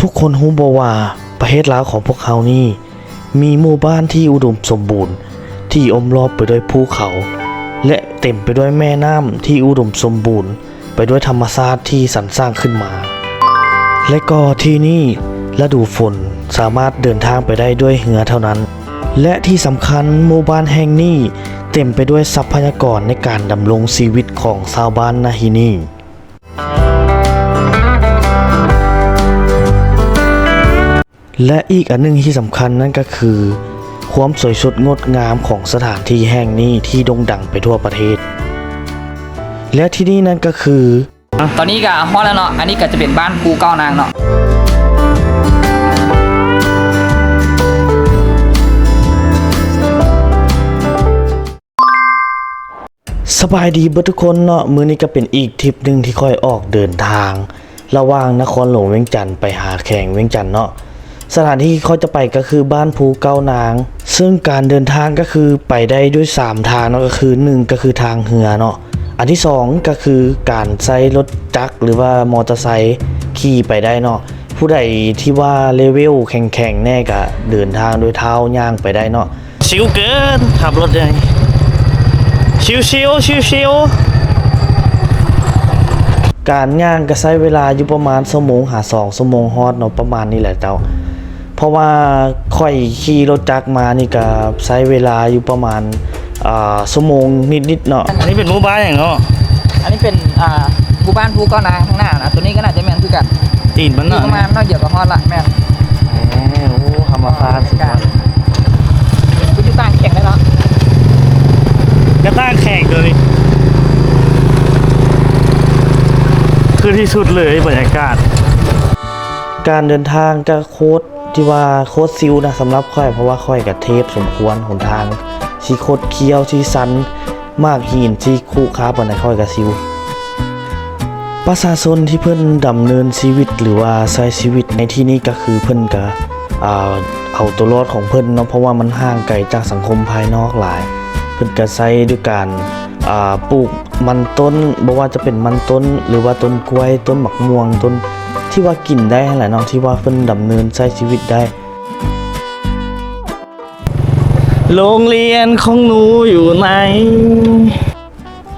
ทุกคนรู้บ่ว่าประเทศลาวของพวกเขานี่มีหมู่บ้านที่อุดมสมบูรณ์ที่อมรอบไปด้วยภูเขา และเต็มไปด้วยแม่น้ำที่อุดมสมบูรณ์ไปด้วยธรรมชาติที่สรรสร้างขึ้นมา และก็ที่นี่ฤดูฝนสามารถเดินทางไปได้ด้วยเรือเท่านั้น และที่สำคัญหมู่บ้านแห่งนี้เต็มไปด้วยทรัพยากรในการดำรงชีวิตของชาวบ้านณที่นี่และอีกอันหนึงที่สำคัญนั่นก็คือความสวยสดงดงามของสถานที่แห่งนี้ที่โด่งดังไปทั่วประเทศและที่นี่นั่นก็คือตอนนี้ก็ฮอดแล้วเนาะอันนี้ก็จะเป็นบ้านภูเก้านางเนาะสบายดีเบิดทุกคนเนาะมื้อนี้ก็เป็นอีกทริปหนึ่งที่ค่อยออกเดินทางระหว่างนครหลวงเวียงจันทร์ไปหาดแข่งเวียงจันทร์เนาะสถานที่เขาจะไปก็คือบ้านภูเก้านางซึ่งการเดินทางก็คือไปได้ด้วย3ทางเนาะก็คือ1ก็คือทางเรือเนาะอันที่2ก็คือการใช้รถจักรหรือว่ามอเตอร์ไซค์ขี่ไปได้เนาะผู้ใดที่ว่าเลเวลแข็งๆแน่ก็เดินทางด้วยเท้าย่างไปได้เนาะชิลเกินขับรถได้ชิวการย่างก็ใช้เวลาอยู่ประมาณชั่วโมงหา2ชั่วโมงฮอดเนาะประมาณนี้แหละเจ้าเพราะว่าค่อยขี่รถจักรมานี่ก็ใช้เวลาอยู่ประมาณชั่วโมงนิดๆเนาะอันนี้เป็นหมู่บ้านอย่างเนาะอันนี้เป็นหมู่บ้านภูเก้านางข้างหน้านะตัวนี้ก็น่าจะแม่นคือกันตีนมันเนาะประมาณน้อยเดียวก็ฮอดละแม่นโอ้ธรรมชาติสุดยอดคุณอยู่ต่างแข่งได้เนาะกระต้างแข่งเลยคือที่สุดเลยบรรยากาศการเดินทางก็โคตรที่ว่าโคตรซิวนะสำหรับค่อยเพราะว่าค่อยกับเทพสมควรหนทางที่โคตรเคี้ยวที่สันมากหินที่คู่ค้าปานใดค่อยกับซิวประชาชนที่เพิ่นดำเนินชีวิตหรือว่าใช้ชีวิตในที่นี้ก็คือเพิ่นก็เอาตัวรอดของเพิ่นเนาะเพราะว่ามันห่างไกลจากสังคมภายนอกหลายเพิ่นก็ใช้ด้วยการปลูกมันต้นบ่ว่าจะเป็นมันต้นหรือว่าต้นกล้วยต้นหมักม่วงต้นที่ว่ากินได้แหละเนาะที่ว่าเพิ่นดำเนินใช้ชีวิตได้โรงเรียนของหนูอยู่ไหน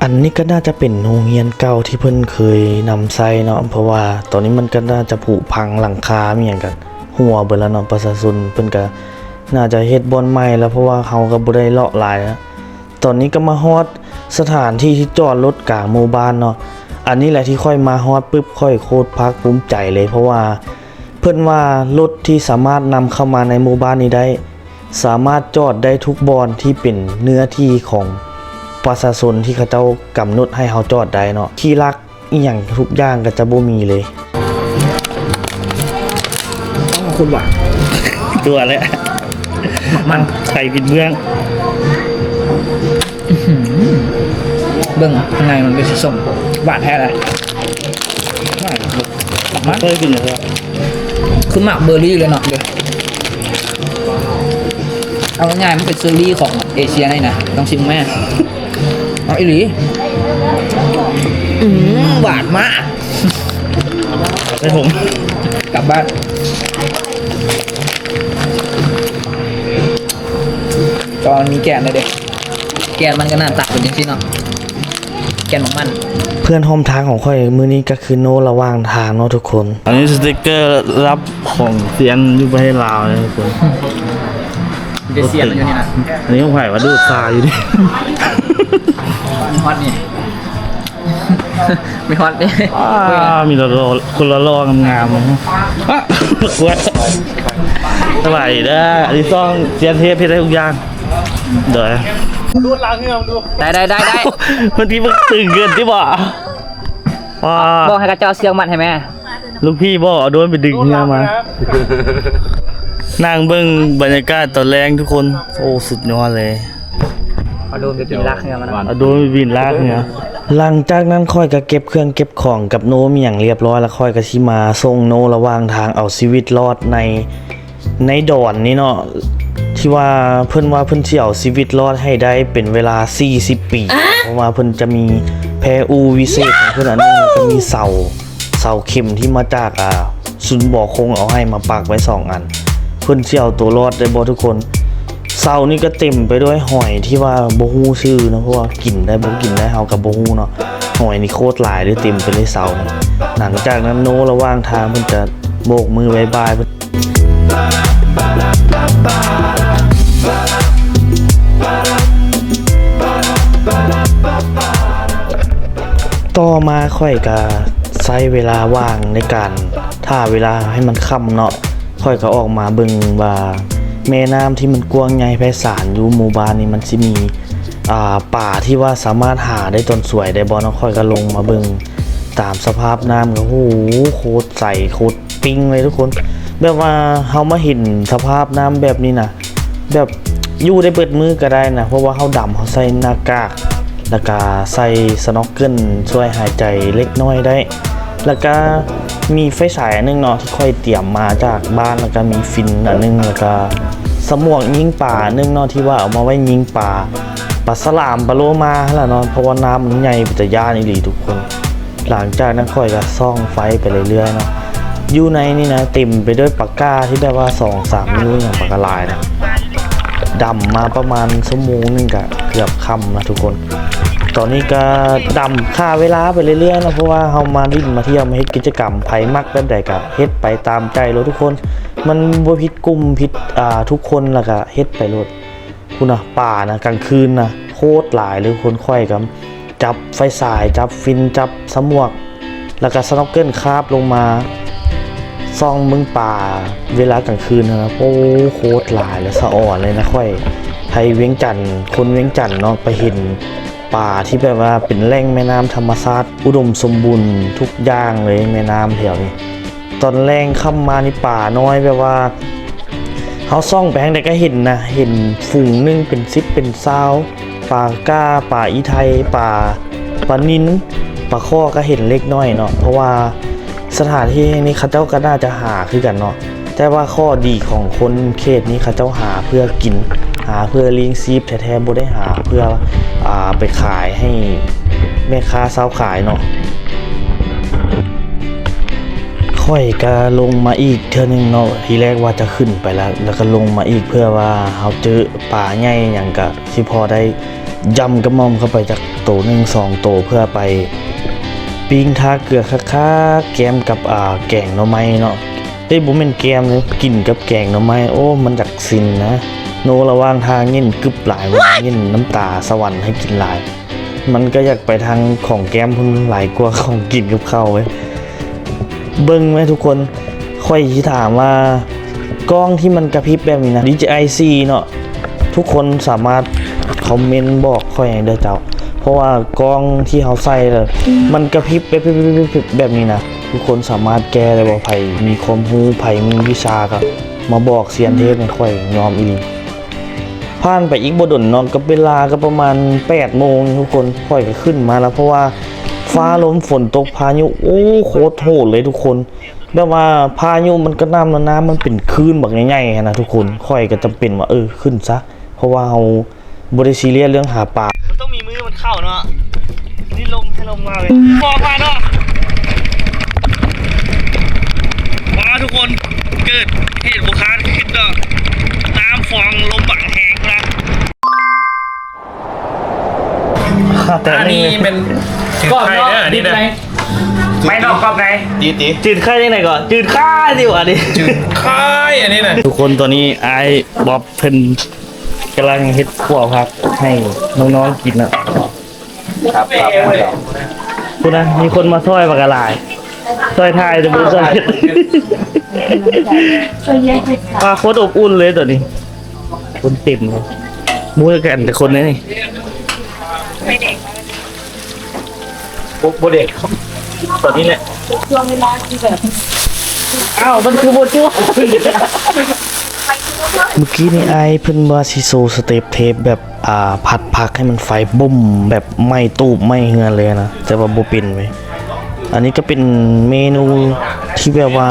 อันนี้ก็น่าจะเป็นโรงเรียนเก่าที่เพิ่นเคยนำใช้เนาะเพราะว่าตอนนี้มันก็น่าจะผุพังหลังคามีหยังกันหัวเบิดแล้วเนาะประชาชนเพิ่นก็น่าจะเฮ็ดบ่อนใหม่แล้วเพราะว่าเขาก็บ่ได้เลาะหลายนะตอนนี้ก็มาฮอดสถานที่ที่จอดรถกลางหมู่บ้านเนาะอันนี้แหละที่ค่อยมาฮอดปึ๊บค่อยโคตรภาคภูมิใจเลยเพราะว่าเพิ่นว่ารถที่สามารถนำเข้ามาในหมู่บ้านนี้ได้สามารถจอดได้ทุกบอนที่เป็นเนื้อที่ของประชาชนที่เขาเจ้ากำหนดให้เขาจอดได้เนาะที่รักอีหยังทุกอย่างก็จะบ่มีเลยต้องคุณหวานตัวแล้วมันใส่ผิดเบื้องเบิ่งข้างในมันเป็นสีส้มหวานแท้เลยมันเคยกินเลยคือหมักเบอร์รี่เลยเนาะเดี๋ยวเอาง่ายๆมันเป็นเซอร์รี่ของเอเชียนี่นะต้องชิมแม่เอาอีหลีหวานมากได้ผมกลับบ้านตอนมีแกนเลยเด็กแกนมันก็น่าตักเป็นจริงๆเนาะแกนของมันเพื่อนห้อมทางของค่อยมื้อนี้ก็คือโนระหว่างทางเนาะทุกคนอันนี้สติ๊กเกอร์รับของเซียนอยู่ประเทศลาวนะทุกคนจะเซียนอยู่นี่นะอันนี้ของไผ่ว่าดูดทรายอยู่ดิฮอตนี่ไม่ฮอตดิมีละโลคนละโลงามๆนะกวดสบายเด้ออันนี้ต้องเซียนเทพได้ทุกอย่างเดี๋ยวดูล้างเงือกดูได้มันที่มันตึงเกินที่บ่บอกให้กระเจ้าเสียงมันให้แม่ลูกพี่บ่โดนไปดึงเงือกมานั่งเบิ่งบรรยากาศตอนแรงทุกคนโอ้สุดยอดเลยเอาโดนไปบินลากเงือกมันเอาโดนไปบินลากเงือกหลังจากนั้นค่อยก็เก็บเครื่องเก็บของกับโนมีอย่างเรียบร้อยแล้วค่อยก็สิมาส่งโนระหว่างทางเอาชีวิตรอดในดอนนี่เนาะที่ว่าเพิ่นสิเอาชีวิตรอดให้ได้เป็นเวลา40ปีเพราะว่าเพิ่นจะมีแพอูวิเศษของเพิ่นอันนึงก็มีเสาเข็มที่มาจาก สุนบ่อคงเอาให้มาปักไว้2 อันเพิ่นสิเอาตัวรอดได้บ่ทุกคนเสานี่ก็เต็มไปด้วยหอยที่ว่าบ่ฮู้ชื่อนะเพราะว่ากินได้บ่กินได้เฮาก็บ่ฮู้เนาะหอยนี่โคตรหลายเลยเต็มไปเลยเสานี่หลังจากนั้นโนระหว่างทางเพิ่นจะโบกมือบ๊ายบายเพิ่นต่อมาค่อยก็ใช้เวลาว่างในการถ้าเวลาให้มันค่ำเนาะค่อยก็ออกมาเบิ่งว่าแม่น้ำที่มันกว้างใหญ่ไพศาลอยู่หมู่บ้านนี้มันสิมีป่าที่ว่าสามารถหาได้ต้นสวยได้บ่เนาะค่อยก็ลงมาเบิ่งตามสภาพน้ำก็โอ้โหโคตรใสโคตรปิ้งเลยทุกคนแบบว่าเฮามาเห็นสภาพน้ำแบบนี้นะแบบอยู่ได้เปิดมือก็ได้นะเพราะว่าเฮาดำเฮาใส่หน้ากากแล้วก็ใส่สน็อกเกิลช่วยหายใจเล็กน้อยได้แล้วก็มีไฟฉายอันนึงเนาะที่ค่อยเตรียมมาจากบ้านแล้วก็มีฟินอันนึงแล้วก็สมวกยิงป่าอันนึงเนาะที่ว่าเอามาไว้ยิงป่าปลาสลามปลาโลมาแล้วเนาะเพราะว่าน้ำมันใหญ่เป็นตะย่านอีหลีทุกคนหลังจากนั้นค่อยก็ส่องไฟไปเรื่อยๆเนาะอยู่ในนี่นะเต็มไปด้วยปากกาที่แบบว่า 2-3 นิ้วอย่างปากกาลายนะดำมาประมาณชั่วโมงนึงก็เกือบค่ำนะทุกคนตอนนี้ก็ดำค่าเวลาไปเรื่อยๆนะเพราะว่าเฮามาลิ้นมาเที่ยวมาเฮ็ดกิจกรรมไผมักแบบใดก็เฮ็ดไปตามใจเลยทุกคนมันบ่ผิดกลุ่มผิดทุกคนแล้วก็เฮ็ดไปโลดคุณน่ะป่านะกลางคืนนะโคตรหลายเลยคนค่อยกับจับไฟฉายจับฟินจับสมวกแล้วก็สน็อกเกิลคาบลงมาซ่องมึงป่าเวลากลางคืนนะโอ้โคตรหลายเลยสะอ่อนเลยนะค่อยไทยเวียงจันทน์คนเวียงจันทน์เนาะไปเห็นป่าที่แบบว่าเป็นแหล่งแม่น้ำธรรมชาติอุดมสมบูรณ์ทุกอย่างเลยแม่น้ำแถวนี้ตอนแรงค่ำมานี่ป่าน้อยแบบว่าเขาซ่องไปทางใดก็เห็นนะเห็นฝูงนึงเป็น10เป็น20ป่าก้าป่าอีไทยป่านินป่าข้อก็เห็นเล็กน้อยเนาะเพราะว่าสถานที่นี้เขาเจ้าก็น่าจะหาคือกันเนาะแต่ว่าข้อดีของคนเขตนี้เขาเจ้าหาเพื่อกินหาเพื่อเลี้ยงชีพแท้ๆบ่ได้หาเพื่อไปขายให้แม่ค้าเช้าขายเนาะค่อยก็ลงมาอีกเทื่อนึงเนาะทีแรกว่าจะขึ้นไปแล้วก็ลงมาอีกเพื่อว่าเฮาเจอป่าใหญ่หยังก็สิพอได้ย่ำกระหม่อมเข้าไปจากโตนึง2โตเพื่อไปปิ้งทาเกลือคักๆแกมกับแกงหน่อไม้เนาะบ่แม่นแกมเลยกินกับแกงหน่อไม้โอ้มันจักซินนะโนระหว่างทางเงินกึบหลายว่าเงินน้ำตาสวรรค์ให้กินหลายมันก็อยากไปทางของแก้มพุ่นหลายกว่าของกินกับข้าวเว้ยเบิ่งไหมทุกคนค่อยสิถามว่ากล้องที่มันกระพริบแบบนี้นะ DJI-C เนาะทุกคนสามารถคอมเมนต์บอกค่อยให้เด้อเจ้าเพราะว่ากล้องที่เขาใส่เลยมันกระพริบแบบนี้นะทุกคนสามารถแก้ได้บ่ไผมีความรู้ไผมีวิชาก็มาบอกเซียนเทพให้ค่อยยอมอีหลีผ่านไปอีกบ่ดนเนาะก็เวลาก็ประมาณ 8 โมงทุกคนค่อยก็ขึ้นมาแล้วเพราะว่าฟ้าลมฝนตกพายุโอ้โคตรโหดเลยทุกคนแบบว่าพายุมันก็น้ำมันเป็นคลื่นแบบใหญ่ๆนะทุกคนค่อยก็จำเป็นว่าขึ้นซะเพราะว่าเฮาบ่ได้ซีเรียสเรื่องหาปลามันต้องมีมือมันเข้าเนาะนี่ลมให้ลมมาเลยพอมาเนาะมาทุกคนเกิดเหตุบุคคลขึ้นเนาะน้ำฟองลมบังแหงนะแต่อันนี้เป็น กรอบเนาะดิบไหนไม่นอกกรอบไหน จืดค่ายยังไงก่อนจืดค่ายดิวอันนี้ จืดค่ายอันนี้นะ ทุกคนตอนนี้ไอ้บ๊อบเพิ่นกำลังเฮ็ดขั่วผักให้น้องๆกินนะครับคุณนะมีคนมาช่วยปากกาลายช่วยทายจะบ่ช่วยปลาโคตรอบอุ่นเลยตัวนี้คนเต็มเลยมู้กันแต่คนนี้นี่โบเด็กตอนนี้แหละช่วงเวลาที่แบบอ้าวมันคือโบชั่วเมื่อกี้นี่ไอเพิ่นว่าสิโซสเต็ปเทปแบบผัดผักให้มันไฟบุ้มแบบไหม้ตูบไหม้เฮือนเลยนะแต่ว่าบ่เป็นเว้ยอันนี้ก็เป็นเมนูที่แบบว่า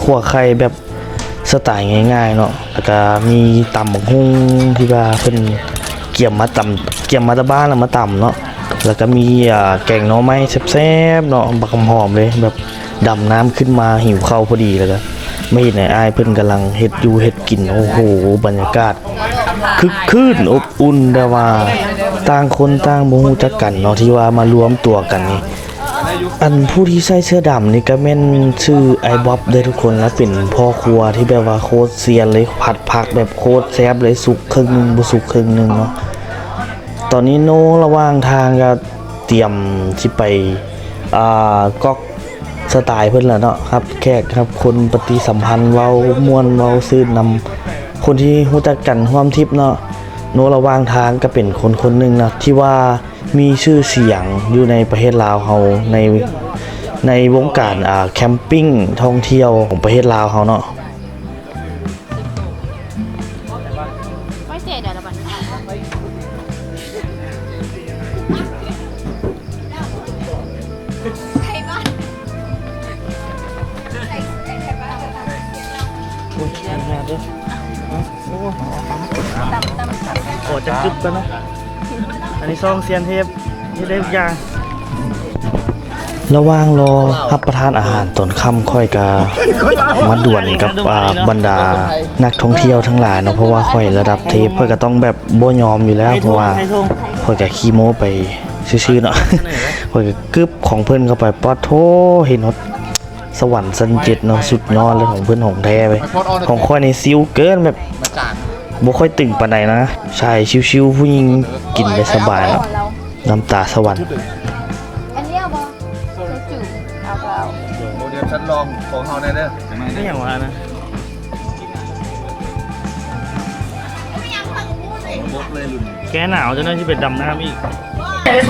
ขั่วไข่แบบสไตล์ง่ายๆเนาะแล้วก็มีตำบักหุ่งที่ว่าเพิ่นเกี่ยมมาตะบ้านแล้วมาตำเนาะแล้วก็มีแกงหน่อไม้แซ่บๆเนาะบักหอมเลยแบบ ดำน้ำขึ้นมาหิวข้าวพอดีแล้วก็ไม่เห็นไอ้อ้ายเพิ่นกำลังเฮ็ดอยู่เฮ็ดกินโอ้โหบรรยากาศคึกคืนอบอุ่นแต่ว่าต่างคนต่างบ่ฮู้จักกันเนาะที่ว่ามารวมตัวกันนี่อันผู้ที่ใส่เสื้อดำนี่ก็แม่นชื่อไอ้บ๊อบเด้อทุกคนแล้วเป็นพ่อครัวที่แบบว่าโคตรเซียนเลยผัดผักแบบโคตรแซ่บเลยสุกครึ่งหนึงบ่สุกครึ่งหนึงเนาะตอนนี้โนระหว่างทางก็เตรียมสิไปก๊อกสไตล์เพิ่นแล้วเนาะครับแขกครับคนปฏิสัมพันธ์เว้าม่วนเว้าซื่นนำคนที่รู้จักกันร่วมทริปเนาะโนระหว่างทางก็เป็นคนหนึงนะที่ว่ามีชื่อเสียงอยู่ในประเทศลาวเฮาในวงการแคมปิ้งท่องเที่ยวของประเทศลาวเฮาเนาะ ไม่เจ็ดเดี๋ยวเราบันทึก โอ้จะกึบกันเนาะอันนี้ซองเซียนเทปที่ได้ทุกอย่างระหว่างรอรับประทานอาหารตอนค่ำค่อยกามาด่วนกับบรรดานักท่องเที่ยวทั้งหลายเนาะเพราะว่าค่อยระดับเทปค่อยก็ต้องแบบบ่ยอมอยู่แล้วเพราะว่าค่อยก็ขี้โม้ไปซื่อๆเนาะค่อยก็กึบของเพิ่นเข้าไปปอดโธเห็นฮอดสวรรค์สันเจ็ดเนาะสุดยอดเลยของเพิ่นของแท้ไปของค่อยในซิวเกินแบบบ่ค่อยตึงปานใดนะใช่ชิวๆผู้หญิงกินได้สบายเนาะน้ำตาสวรรค์ อันนี้เอาบอโซจูเอาเปล่า โมเดลฉันลองของเฮาแน่เด้อ ไม่อย่างว่านะ บดเลยลุ่น แกหนาวจะน่าจะเป็นดำน้ำอีก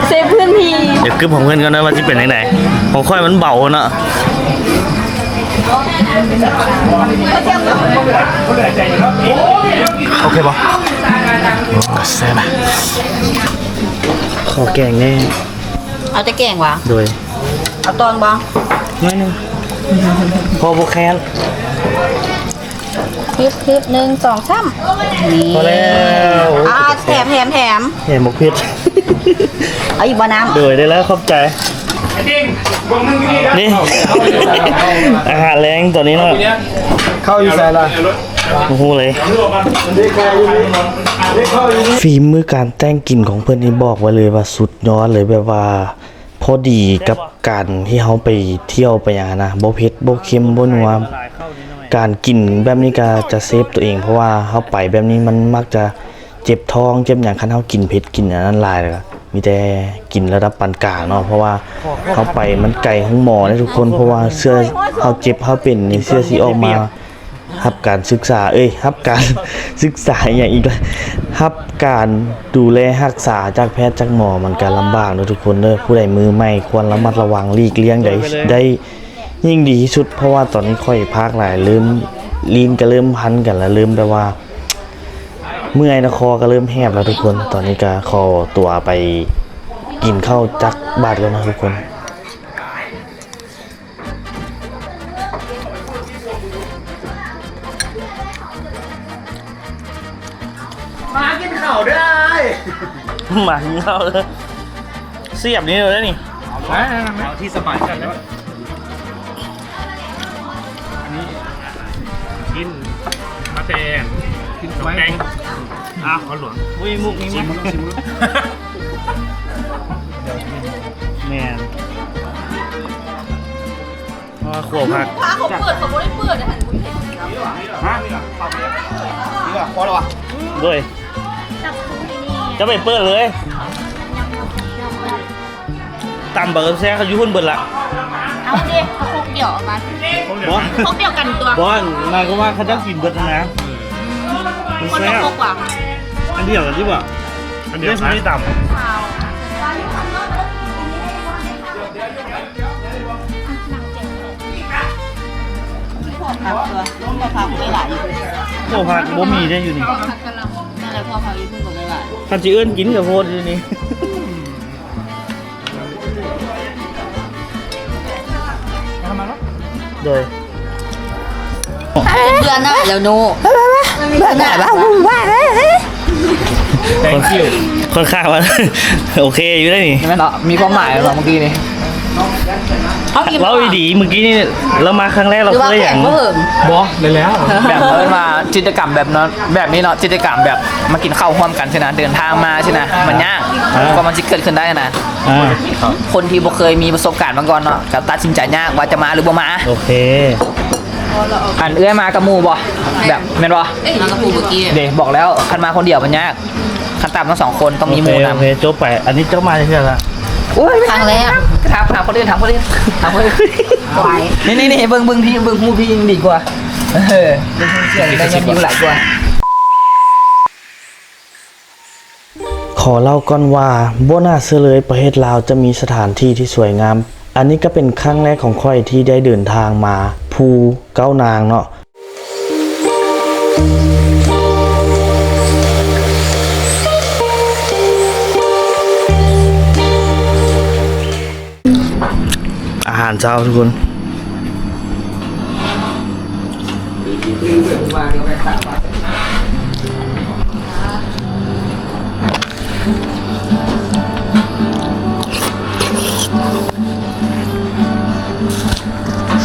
เซฟพื้นที่ เดี๋ยวกึบของเพื่อนกันนะว่าจะเป็นไหนๆของค่อยมันเบาเนาะโอเคป่ะแซ่บขอแกงแน่ เอาจะแกงวะ โดย เอาตอนบอ น้อยหนึงพอโบแคน คลิปหนึ่งสองสามนี่ พอแล้ว แถม แหมกเพชร เอาอีกบ่น้ำ โดยได้แล้วขอบใจนี่ อาหารแรงตัวนี้เนาะ เข้าอยู่ใส่ละ โอ้โหเลยฝีมือการแต่งกลิ่นของเพื่อนนี่บอกไว้เลยว่าสุดยอดเลยแบบว่าพอดีกับการที่เขาไปเที่ยวไปอย่างนั้นนะบ่เผ็ดบ่เค็มบ่นัวการกินแบบนี้ก็จะเซฟตัวเอง เพราะว่าเขาไปแบบนี้มันมักจะเจ็บท้องเจ็บอย่างคันเขากินเผ็ดกินอันนั้นหลายเลยมีแต่กินระดับปานกลางเนาะเพราะว่าเขาไปมันไกลห้องหมอนะทุกคนเพราะว่าเสื้อเขาเจ็บเขาเป็นนี่เสื้อสีออกมารับการศึกษารับการศึกษาอย่างอีกแล้วรับการดูแลรักษาจากแพทย์จากหมอมันก็ลำบากเนาะทุกคนเด้อผู้ใดมือใหม่ควรระมัดระวังหลีกเลี่ยงได้ยิ่งดีที่สุดเพราะว่าตอนนี้ค่อยพากหลายลืมลิ้นก็เริ่มพันกันแล้วลืมแบบว่าเมื่อยนะคอก็เริ่มแหบแล้วทุกคนตอนนี้ก็ขอตัวไปกินข้าวจักบาทกันนะทุกคน มากินข้าวได้ หมาเงาเลยเสียบนี้เลยนี่ เอาที่สบายใจแล้ว กินมาแต่กินแกงขอหลวง อุ้ยมุกนี้มั้ยแมนว่าขวบผัก พาเขาเปิดเขาไม่ได้เปิดนะฮะ นี่ก็พอแล้ววะ ด้วยจะไปเปิดเลยตำเบิร์ดแซ่เขาอยู่หุ่นเบิร์ดละ เอาดิเขาคกเดี่ยวมา บอส คกเดี่ยวกันตัว บอสมาก็ว่าเขาจะกินเบิร์ดนะมัน คน แซ่ ละ บ คกว่ะ อันเดียวกันที่ว่า อันเดียว ไม่ นะ ได้ต่ ข้าวผักตัวพอผักไม่หลายอยู่ ำโอ้ผักบ่มีได้อยู่นี่ ผักกะหล่ำนั่นแหละพอผักยิ่งขึ้นกว่าไม่หลาย คันจีเอิ้นกินกับโพดอยู่นี่โดย เบื่อหน่ายแล้วโน่เบื่อหน่ายบ้าว่า ค่อนข้างว่า โอเคอยู่ได้นี่ ใช่ไหมเนาะมีความหมายเหรอเมื่อกี้นี่ เขากิน เราดีเมื่อกี้นี่เรามาครั้งแรกเรา หรือว่า เคยอ แข่ ย่าง ง ก็เหิม บอเลยแล้ว แบบเอิ้นว่ากิจกรรมแบบนั้นแบบนี้เนาะกิจกรรมแบบมากินข้าวร่วมกันใช่นะเดินทางมาใช่นะมันยากก็มันจะเกิดขึ้นได้นะ อ่า คนที่บ่เคยมีประสบการณ์มาก่อนเนาะก็ตัดสินใจยากว่าจะมาหรือบ่มา โอเค อันเอื้อยมากับหมู่บ่แบบแม่นบ่ มากระปูเมื่อกี้ เด็กบอกแล้วคันมาคนเดียวมันยากคันต่ำต้อง2 คนต้องมีหมู่ โอเคน ำ โอเคจบไป อันนี้เจ้ามาที่ไหนละ โอ้ย ครั้งแรก ถามคนอื่นถามคนอื่นถามคนอื่น ไหว นี่เบิ่งพี่เบิ่งหูพี่ยังดีกว่าเออเบิ่งหูเสียงได้ยังมีหลายกว่า ขอเล่าก่อนว่าบ่น่าเชื่อเลยประเทศลาวจะมีสถานที่ที่สวยงาม อันนี้ก็เป็นครั้งแรกของข้อยที่ได้เดินทางมาภูเก้านางเนาะ อาหารเช้าทุกคน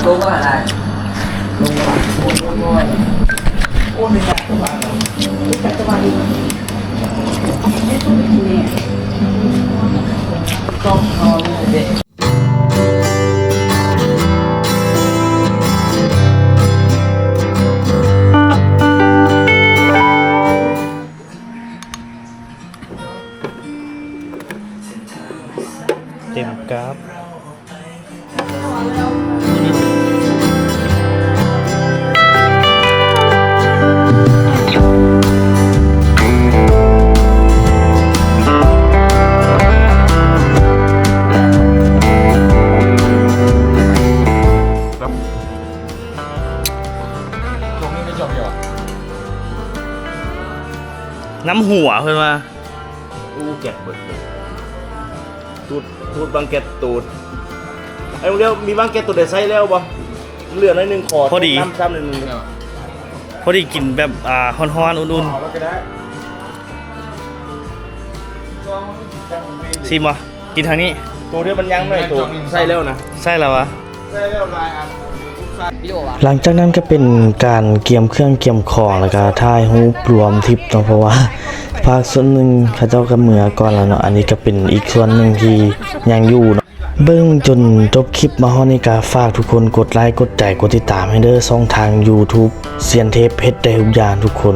ลงว่าอะไรลงเต็มกราฟ น้ำหัวเพื่อนมาอู้แกะเบิดเลยตูดบางแกะตูดไอ้พวกเดียวมีบางแกะตูดได้ใส่แล้วบ่เหลือหน่อยหนึงขอพอดีน้ำซ้ำหนึ่งพอดีกินแบบฮ้อนๆอุ่นๆซิมวะกินทางนี้ตัวเดียวมันยังหน่อยตัวใส่แล้วนะใส่แล้ววะ วิดีโอวะ หลังจากนั้นก็เป็นการเกียมเครื่องเกียมของแล้วก็ถ่ายรูปรวมทริปเนาะเพราะว่าภาคส่วนหนึ่งเขาเจ้าก็เมือก่อนแล้วเนาะอันนี้ก็เป็นอีกส่วนหนึ่งที่ยังอยู่เนาะเบิ่งจนจบคลิปมาฮอดนี่ก็ฝากทุกคนกดไลค์กดใจกดติดตามให้เด้อช่องทาง YouTube เซียนเทปเพชรได้ทุกอย่างทุกคน